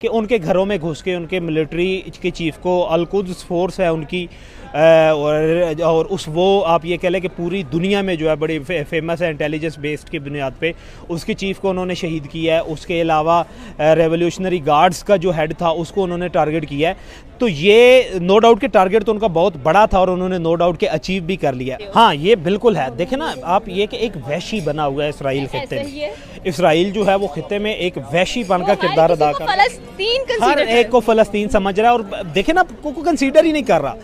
कि उनके घरों में घुस के उनके मिलिट्री के चीफ को अल-कुद्स फोर्स है उनकी और उस वो आप ये कह लें कि पूरी दुनिया में जो है बड़ी फेमस है इंटेलिजेंस बेस्ड की बुनियाद पे उसके चीफ को उन्होंने शहीद किया है। उसके अलावा रेवोल्यूशनरी गार्ड्स का जो हेड था उसको उन्होंने टारगेट किया है। तो ये नो डाउट के टारगेट तो उनका बहुत बड़ा था और उन्होंने नो डाउट के अचीव भी कर लिया। हाँ, ये बिल्कुल है। देखें ना आप, ये कि एक वहशी बना हुआ है इसराइल खित्ते में। इसराइल जो है वो खित्ते में एक वहशीपन का किरदार अदा कर रहा है। हर एक को फ़लस्तीन समझ रहा है और देखें ना को कंसीडर ही नहीं कर रहा।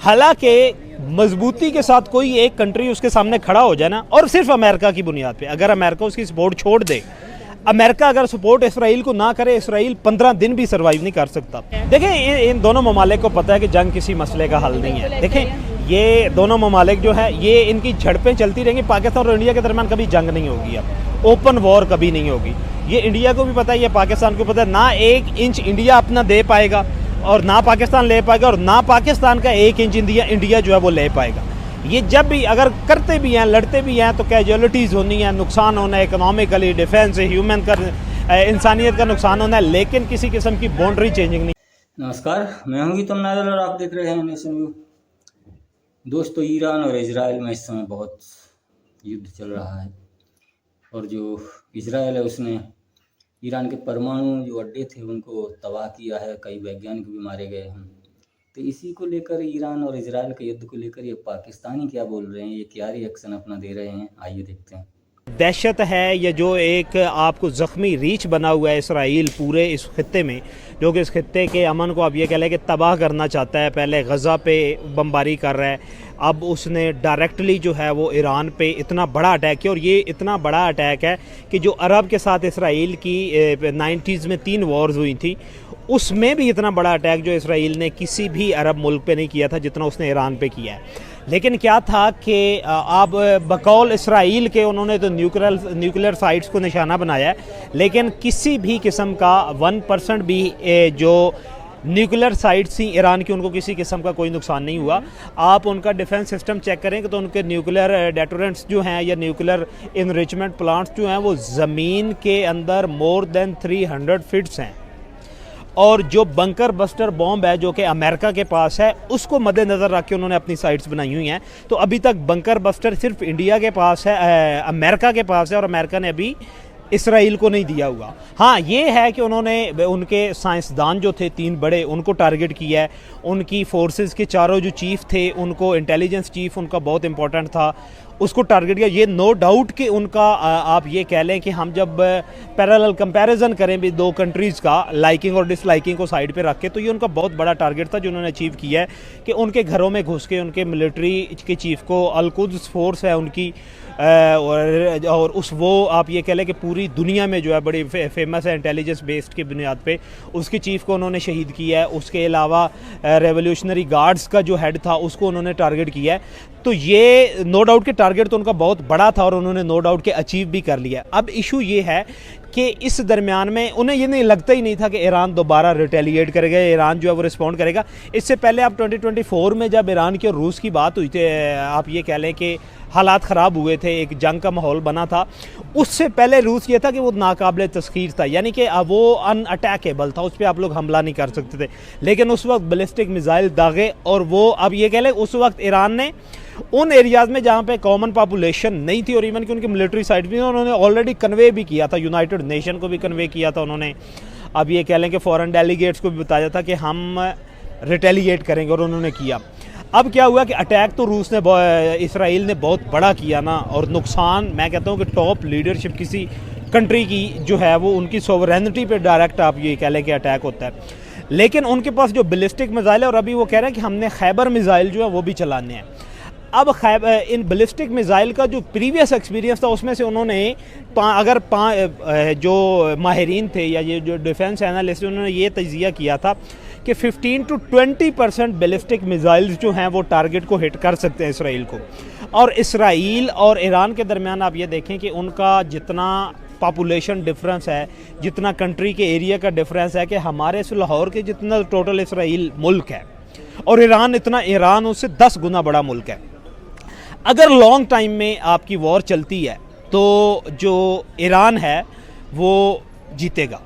हालांकि मजबूती के साथ कोई एक कंट्री उसके सामने खड़ा हो जाए ना, और सिर्फ अमेरिका की बुनियाद पे, अगर अमेरिका उसकी सपोर्ट छोड़ दे, अमेरिका अगर सपोर्ट इसराइल को ना करे, इसराइल 15 दिन भी सर्वाइव नहीं कर सकता। देखें इन दोनों ममालिक को पता है कि जंग किसी मसले का हल नहीं है। देखें ये दोनों ममालिक जो है ये इनकी झड़पें चलती रहेंगी। पाकिस्तान और इंडिया के दरमियान कभी जंग नहीं होगी, अब ओपन वॉर कभी नहीं होगी। ये इंडिया को भी पता है, ये पाकिस्तान को पता है। ना 1 इंच इंडिया अपना दे पाएगा और ना पाकिस्तान ले पाएगा, और ना पाकिस्तान का 1 इंच इंडिया जो है वो ले पाएगा। ये जब भी अगर करते भी हैं, लड़ते भी हैं, तो कैजुअलिटीज़ होनी है, नुकसान होना है, इकोनॉमिकली, डिफेंस, ह्यूमन का, इंसानियत का नुकसान होना है, लेकिन किसी किस्म की बाउंड्री चेंजिंग नहीं। नमस्कार, मैं हूं गीतम नादल और आप देख रहे हैं नेशन व्यू। दोस्तों, ईरान और इजराइल में इस समय बहुत युद्ध चल रहा है और जो इजराइल है उसने ईरान के परमाणु जो अड्डे थे उनको तबाह किया है। कई वैज्ञानिक भी मारे गए हैं। तो इसी को लेकर, ईरान और इजराइल के युद्ध को लेकर, ये पाकिस्तानी क्या बोल रहे हैं, ये क्या रिएक्शन अपना दे रहे हैं, आइए देखते हैं। दहशत है या जो एक आपको ज़ख्मी रीछ बना हुआ है इसराइल पूरे इस खित्ते में, जो कि इस खित्ते के अमन को आप ये कह लें कि तबाह करना चाहता है। पहले गज़ा पे बमबारी कर रहा है, अब उसने डायरेक्टली जो है वो ईरान पे इतना बड़ा अटैक किया। और ये इतना बड़ा अटैक है कि जो अरब के साथ इसराइल की 90s में 3 वॉर्स हुई थी, उसमें भी इतना बड़ा अटैक जो इसराइल ने किसी भी अरब मुल्क पे नहीं किया था जितना उसने ईरान पे किया है। लेकिन क्या था कि अब बकौल इसराइल के उन्होंने तो न्यूक्लियर साइट्स को निशाना बनाया है, लेकिन किसी भी किस्म का 1% भी जो न्यूक्लियर साइट्स थी ईरान की, उनको किसी किस्म का कोई नुकसान नहीं हुआ। आप उनका डिफेंस सिस्टम चेक करेंगे तो उनके न्यूक्लियर डेटोरेंट्स जो हैं या न्यूक्लियर इनरिचमेंट प्लांट्स जो हैं वो ज़मीन के अंदर मोर देन 300 फीट्स हैं। और जो बंकर बस्टर बॉम्ब है जो कि अमेरिका के पास है, उसको मद्देनज़र रख के उन्होंने अपनी साइट्स बनाई हुई हैं। तो अभी तक बंकर बस्टर सिर्फ इंडिया के पास है, अमेरिका के पास है, और अमेरिका ने अभी इसराइल को नहीं दिया हुआ। हाँ, ये है कि उन्होंने उनके साइंसदान जो थे 3 बड़े, उनको टारगेट किया है। उनकी फोर्सेस के चारों जो चीफ थे, उनको इंटेलिजेंस चीफ उनका बहुत इंपॉर्टेंट था, उसको टारगेट किया। ये नो डाउट कि उनका आप ये कह लें कि हम जब पैरेलल कंपैरिजन करें भी 2 कंट्रीज़ का, लाइकिंग और डिसलाइकिंग को साइड पे रख के, तो ये उनका बहुत बड़ा टारगेट था जो उन्होंने अचीव किया है कि उनके घरों में घुस के उनके मिलिट्री के चीफ को, अल-कुद्स फोर्स है उनकी और उस वो आप ये कह लें कि पूरी दुनिया में जो है बड़ी फेमस है इंटेलिजेंस बेस्ड की बुनियाद पे, उसके चीफ को उन्होंने शहीद किया है। उसके अलावा रेवोल्यूशनरी गार्ड्स का जो हेड था उसको उन्होंने टारगेट किया है। तो ये नो डाउट के टारगेट तो उनका बहुत बड़ा था और उन्होंने नो डाउट के अचीव भी कर लिया। अब इशू ये है कि इस दरमियान में उन्हें ये नहीं लगता ही नहीं था कि ईरान दोबारा रिटेलिएट करेगा, ईरान जो है वो रिस्पॉन्ड करेगा। इससे पहले अब 2024 में जब ईरान की और रूस की बात हुई थी, आप ये कह लें कि हालात ख़राब हुए थे, एक जंग का माहौल बना था। उससे पहले रूस ये था कि वो नाकाबिले तस्खीर था, यानी कि वो अनअटैकेबल था, उस पर आप लोग हमला नहीं कर सकते थे। लेकिन उस वक्त बैलिस्टिक मिसाइल दागे, और वो अब ये कह लें उस वक्त ईरान ने उन एरियाज़ में जहाँ पे कॉमन पॉपुलेशन नहीं थी और इवन कि उनकी मिलिट्री साइट भी उन्होंने ऑलरेडी कन्वे भी किया था, यूनाइटेड नेशन को भी कन्वे किया था उन्होंने। अब ये कह लें कि फॉरेन डेलीगेट्स को भी बताया था कि हम रिटेलिएट करेंगे, और उन्होंने किया। अब क्या हुआ कि अटैक तो रूस ने, इसराइल ने बहुत बड़ा किया ना, और नुकसान मैं कहता हूँ कि टॉप लीडरशिप किसी कंट्री की जो है वो उनकी सोवरेनिटी पे डायरेक्ट आप ये कह लें कि अटैक होता है। लेकिन उनके पास जो बैलिस्टिक मिसाइल है, और अभी वो कह रहे हैं कि हमने खैबर मिसाइल जो है वो भी चलाने हैं। अब इन बैलिस्टिक मिसाइल का जो प्रीवियस एक्सपीरियंस था उसमें से उन्होंने जो माहिरीन थे या ये जो डिफेंस एनालिस्ट, उन्होंने ये तजिया किया था कि 15 to 20% बैलिस्टिक मिसाइल्स जो हैं वो टारगेट को हिट कर सकते हैं इसराइल को। और इसराइल और ईरान के दरमियान आप ये देखें कि उनका जितना पॉपुलेशन डिफरेंस है, जितना कंट्री के एरिया का डिफरेंस है, कि हमारे से लाहौर के जितना टोटल इसराइल मुल्क है, और ईरान उससे 10 गुना बड़ा मुल्क है। अगर लॉन्ग टाइम में आपकी वॉर चलती है तो जो ईरान है वो जीतेगा।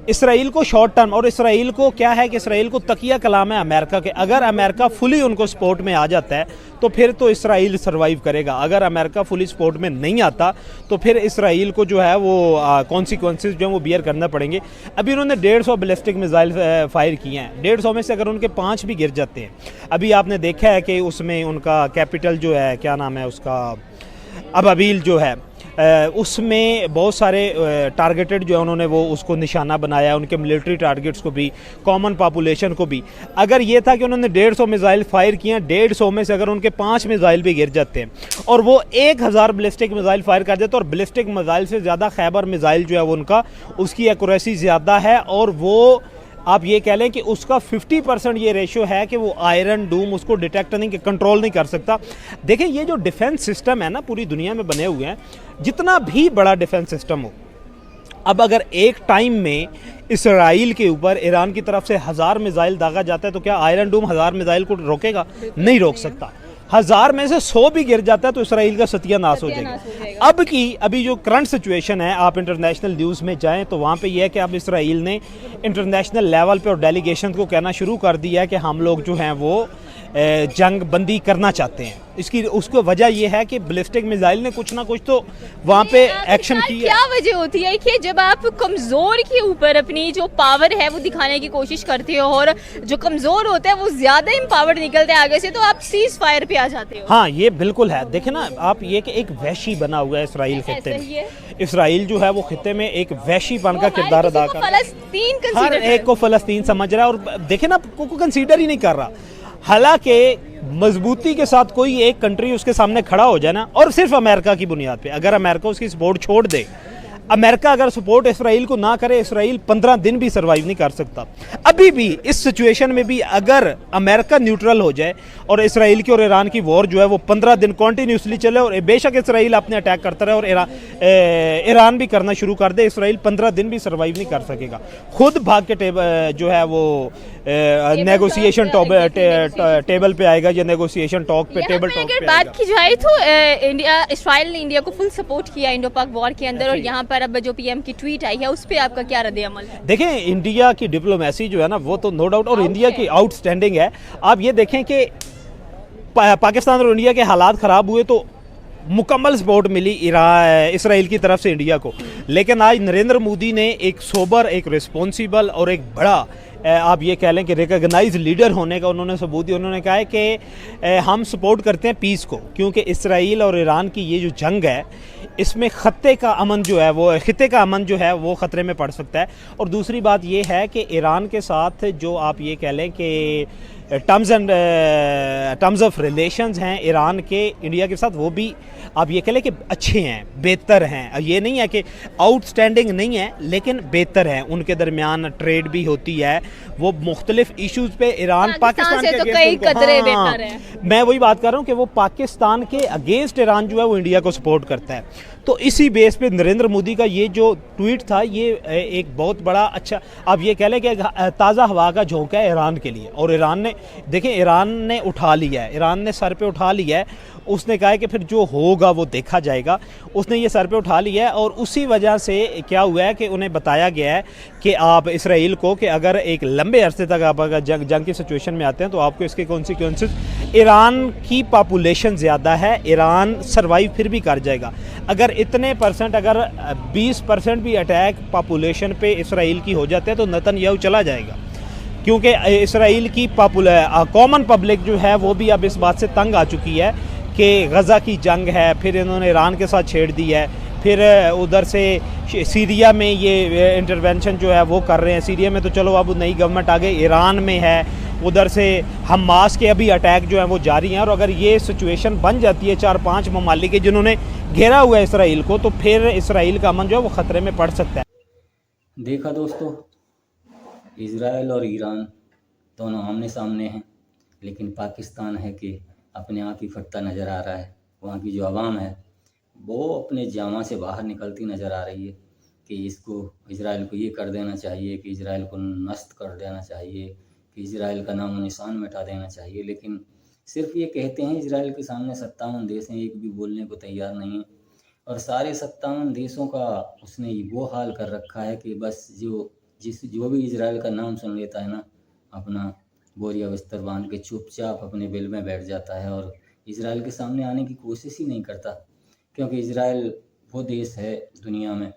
इसराइल को शॉर्ट टर्म, और इसराइल को क्या है कि इसराइल को तकिया कलाम है अमेरिका के। अगर अमेरिका फुली उनको सपोर्ट में आ जाता है तो फिर तो इसराइल सर्वाइव करेगा। अगर अमेरिका फुली सपोर्ट में नहीं आता तो फिर इसराइल को जो है वो कॉन्सिक्वेंसेस जो है वो बियर करना पड़ेंगे। अभी उन्होंने 150 बैलिस्टिक मिसाइल फायर किए हैं। 150 में से अगर उनके 5 भी गिर जाते हैं, अभी आपने देखा है कि उसमें उनका कैपिटल जो है, क्या नाम है उसका, अबाबील जो है, उसमें बहुत सारे टारगेटेड जो है उन्होंने वो उसको निशाना बनाया, उनके मिलिट्री टारगेट्स को भी, कॉमन पॉपुलेशन को भी। अगर ये था कि उन्होंने 150 मिसाइल फायर किए, 150 में से अगर उनके 5 मिसाइल भी गिर जाते हैं और वो 1000 बैलिस्टिक मिसाइल फायर कर देते, और बैलिस्टिक मिसाइल से ज़्यादा खैबर मिसाइल जो है वो उनका, उसकी एक्यूरेसी ज़्यादा है, और वो आप ये कह लें कि उसका 50% ये रेशियो है कि वो आयरन डूम उसको डिटेक्ट नहीं, कंट्रोल नहीं कर सकता। देखें, ये जो डिफेंस सिस्टम है ना पूरी दुनिया में बने हुए हैं, जितना भी बड़ा डिफेंस सिस्टम हो, अब अगर एक टाइम में इसराइल के ऊपर ईरान की तरफ से 1000 मिसाइल दागा जाता है तो क्या आयरन डूम 1000 मिसाइल को रोकेगा? नहीं रोक सकता। 1000 में से 100 भी गिर जाता है तो इसराइल का सत्यानाश हो जाएगा। अभी जो करंट सिचुएशन है, आप इंटरनेशनल न्यूज़ में जाएं तो वहाँ पे ये है कि अब इसराइल ने इंटरनेशनल लेवल पे और डेलीगेशन को कहना शुरू कर दिया है कि हम लोग जो हैं वो जंग बंदी करना चाहते हैं। इसकी उसको वजह यह है कि बैलिस्टिक मिसाइल ने कुछ ना कुछ तो वहाँ पे एक्शन किया। क्या वजह होती है कि जब आप कमज़ोर के ऊपर अपनी जो पावर है वो दिखाने की कोशिश करते हो, और जो कमज़ोर होता है वो ज़्यादा एम्पावर्ड निकलते हैं आगे से, तो आप सीज फायर पे आ जाते हो? हाँ, ये बिल्कुल है। देखे ना आप, ये कि एक वैशी बना हुआ है इसराइल खित्ते में। इसराइल जो है वो खित्ते में एक वैशी बन का किरदार अदा कर रहा है, हर एक को फ़लस्तीन समझ रहा है, और देखे ना को कंसीडर ही नहीं कर रहा। हालांकि मजबूती के साथ कोई एक कंट्री उसके सामने खड़ा हो जाए ना, और सिर्फ अमेरिका की बुनियाद पे, अगर अमेरिका उसकी सपोर्ट छोड़ दे, अमेरिका अगर सपोर्ट इसराइल को ना करे, इसराइल 15 दिन भी सर्वाइव नहीं कर सकता। अभी भी इस सिचुएशन में भी अगर अमेरिका न्यूट्रल हो जाए और इसराइल की और ईरान की वॉर जो है वो 15 दिन कॉन्टीन्यूसली चले, और बेशक इसराइल अपने अटैक करता रहे और ईरान भी करना शुरू कर दे, इसराइल 15 दिन भी सर्वाइव नहीं कर सकेगा। खुद भाग के जो है वो नेगोशिएशन टेबल पे आएगा, या नेगोशिएशन टॉक पे, टेबल टॉक पे। अगर बात की जाए तो इसराइल ने इंडिया को फुल सपोर्ट किया इंडो पाक वॉर के अंदर, और यहाँ पर अब जो पीएम की ट्वीट आई है उस पर आपका क्या रद्द अमल है? देखें, इंडिया की डिप्लोमेसी जो है ना वो तो नो डाउट, और इंडिया की आउटस्टैंडिंग है। आप ये देखें कि पाकिस्तान और इंडिया के हालात ख़राब हुए तो मुकम्मल सपोर्ट मिली इसराइल की तरफ से इंडिया को, लेकिन आज नरेंद्र मोदी ने एक सोबर, एक रिस्पॉन्सिबल और एक बड़ा, आप ये कह लें कि रिकॉग्नाइज लीडर होने का उन्होंने सबूत दिया। उन्होंने कहा है कि हम सपोर्ट करते हैं पीस को, क्योंकि इसराइल और ईरान की ये जो जंग है इसमें खत्ते का अमन जो है वो, खित्ते का अमन जो है वो ख़तरे में पड़ सकता है। और दूसरी बात ये है कि ईरान के साथ जो आप ये कह लें कि टर्म्स ऑफ रिलेशंस हैं ईरान के इंडिया के साथ, वो भी आप ये कह लें कि अच्छे हैं, बेहतर हैं। ये नहीं है कि आउटस्टैंडिंग नहीं है, लेकिन बेहतर है। उनके दरमियान ट्रेड भी होती है, वो मुख्तलिफ इश्यूज़ पे ईरान पाकिस्तान के तो कई कदरे बेहतर है। मैं वही बात कर रहा हूँ कि वो पाकिस्तान के अगेंस्ट ईरान जो है वो इंडिया को सपोर्ट करता है। तो इसी बेस पे नरेंद्र मोदी का ये जो ट्वीट था, ये एक बहुत बड़ा अच्छा, आप ये कह लें कि ताज़ा हवा का झोंका है ईरान के लिए। और ईरान ने, देखें, ईरान ने उठा लिया है, ईरान ने सर पे उठा लिया है। उसने कहा है कि फिर जो होगा वो देखा जाएगा। उसने ये सर पे उठा लिया है, और उसी वजह से क्या हुआ है कि उन्हें बताया गया है कि आप इसराइल को, कि अगर एक लंबे अरसे तक आप अगर जंग की सिचुएशन में आते हैं तो आपको इसके कॉन्सिक्वेंसेस, ईरान की पॉपुलेशन ज़्यादा है, ईरान सर्वाइव फिर भी कर जाएगा। अगर इतने परसेंट, अगर 20% भी अटैक पॉपुलेशन पे इसराइल की हो जाते हैं तो नेतन्याहू चला जाएगा, क्योंकि इसराइल की कॉमन पब्लिक जो है वो भी अब इस बात से तंग आ चुकी है कि गज़ा की जंग है, फिर इन्होंने ईरान के साथ छेड़ दी है, फिर उधर से सीरिया में ये इंटरवेंशन जो है वो कर रहे हैं। सीरिया में तो चलो अब नई गवर्नमेंट आ गई, ईरान में है, उधर से हमास के अभी अटैक जो है वो जारी हैं। और अगर ये सिचुएशन बन जाती है 4-5 ममालिक के जिन्होंने घेरा हुआ है इसराइल को, तो फिर इसराइल का अमन जो है वो ख़तरे में पड़ सकता है। देखा दोस्तों, इजराइल और ईरान दोनों आमने सामने हैं, लेकिन पाकिस्तान है कि अपने आप ही फटता नज़र आ रहा है। वहाँ की जो आवाम है वो अपने जामा से बाहर निकलती नज़र आ रही है कि इसको, इजराइल को ये कर देना चाहिए, कि इजराइल को नष्ट कर देना चाहिए, कि इजराइल का नाम निशान मिटा देना चाहिए। लेकिन सिर्फ ये कहते हैं, इजराइल के सामने 57 देश हैं, एक भी बोलने को तैयार नहीं है। और सारे 57 देशों का उसने वो हाल कर रखा है कि बस जो जो भी इजराइल का नाम सुन लेता है ना, अपना बोरिया बिस्तर बांध के चुपचाप अपने बिल में बैठ जाता है और इजराइल के सामने आने की कोशिश ही नहीं करता। क्योंकि इजराइल वो देश है दुनिया में,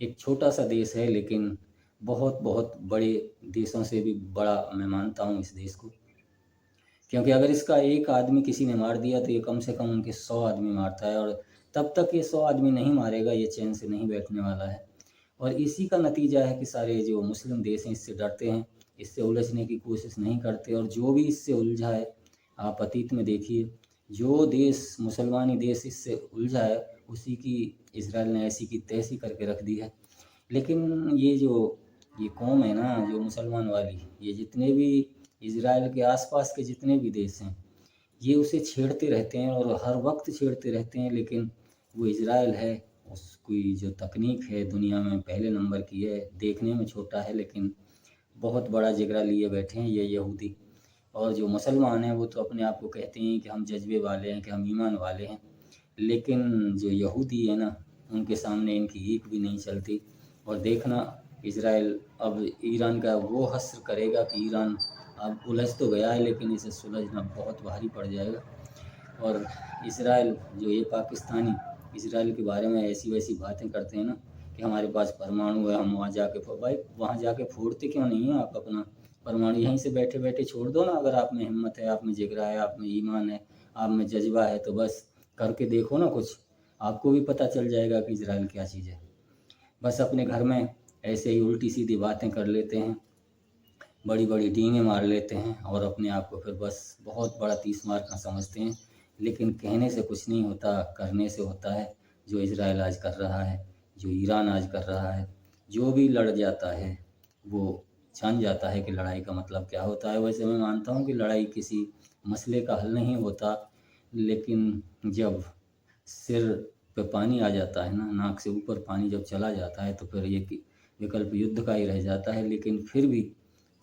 एक छोटा सा देश है, लेकिन बहुत बहुत बड़े देशों से भी बड़ा मैं मानता हूँ इस देश को। क्योंकि अगर इसका एक आदमी किसी ने मार दिया तो ये कम से कम उनके 100 आदमी मारता है, और तब तक ये 100 आदमी नहीं मारेगा, ये चैन से नहीं बैठने वाला है। और इसी का नतीजा है कि सारे जो मुस्लिम देश हैं इससे डरते हैं, इससे उलझने की कोशिश नहीं करते, और जो भी इससे उलझा है, आप अतीत में देखिए, जो देश मुसलमानी देश इससे उलझा है उसी की इजराइल ने ऐसी की तैसी करके रख दी है। लेकिन ये कौम है ना जो मुसलमान वाली, ये जितने भी इजराइल के आसपास के जितने भी देश हैं, ये उसे छेड़ते रहते हैं और हर वक्त छेड़ते रहते हैं। लेकिन वो इजराइल है, उसकी जो तकनीक है दुनिया में पहले नंबर की है। देखने में छोटा है लेकिन बहुत बड़ा जिगरा लिए बैठे हैं ये यहूदी। और जो मुसलमान हैं वो तो अपने आप को कहते हैं कि हम जज्बे वाले हैं, कि हम ईमान वाले हैं, लेकिन जो यहूदी है ना, उनके सामने इनकी ईख भी नहीं चलती। और देखना, इजराइल अब ईरान का वो हश्र करेगा कि ईरान अब उलझ तो गया है लेकिन इसे सुलझना बहुत भारी पड़ जाएगा। और इजराइल जो ये पाकिस्तानी इजराइल के बारे में ऐसी वैसी बातें करते हैं ना कि हमारे पास परमाणु है, हम वहाँ जाके भाई वहाँ जाके फोड़ते क्यों नहीं हैं आप अपना परमाणु? यहीं से बैठे बैठे छोड़ दो ना। अगर आप में हिम्मत है, आप में जिगरा है, आप में ईमान है, आप में जज्बा है, तो बस करके देखो ना कुछ, आपको भी पता चल जाएगा कि इजराइल क्या चीज़ है। बस अपने घर में ऐसे ही उल्टी सीधी बातें कर लेते हैं, बड़ी बड़ी डींगें मार लेते हैं और अपने आप को फिर बस बहुत बड़ा 30 मार का समझते हैं। लेकिन कहने से कुछ नहीं होता, करने से होता है। जो इजराइल आज कर रहा है, जो ईरान आज कर रहा है, जो भी लड़ जाता है वो जान जाता है कि लड़ाई का मतलब क्या होता है। वैसे मैं मानता हूँ कि लड़ाई किसी मसले का हल नहीं होता, लेकिन जब सिर पे पानी आ जाता है ना, नाक से ऊपर पानी जब चला जाता है, तो फिर ये विकल्प युद्ध का ही रह जाता है। लेकिन फिर भी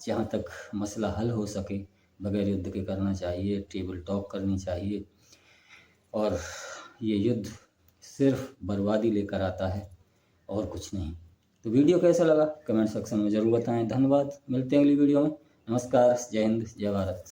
जहाँ तक मसला हल हो सके बगैर युद्ध के करना चाहिए, टेबल टॉक करनी चाहिए। और ये युद्ध सिर्फ बर्बादी लेकर आता है और कुछ नहीं। तो वीडियो कैसा लगा कमेंट सेक्शन में ज़रूर बताएं। धन्यवाद, मिलते हैं अगली वीडियो में। नमस्कार, जय हिंद, जय भारत।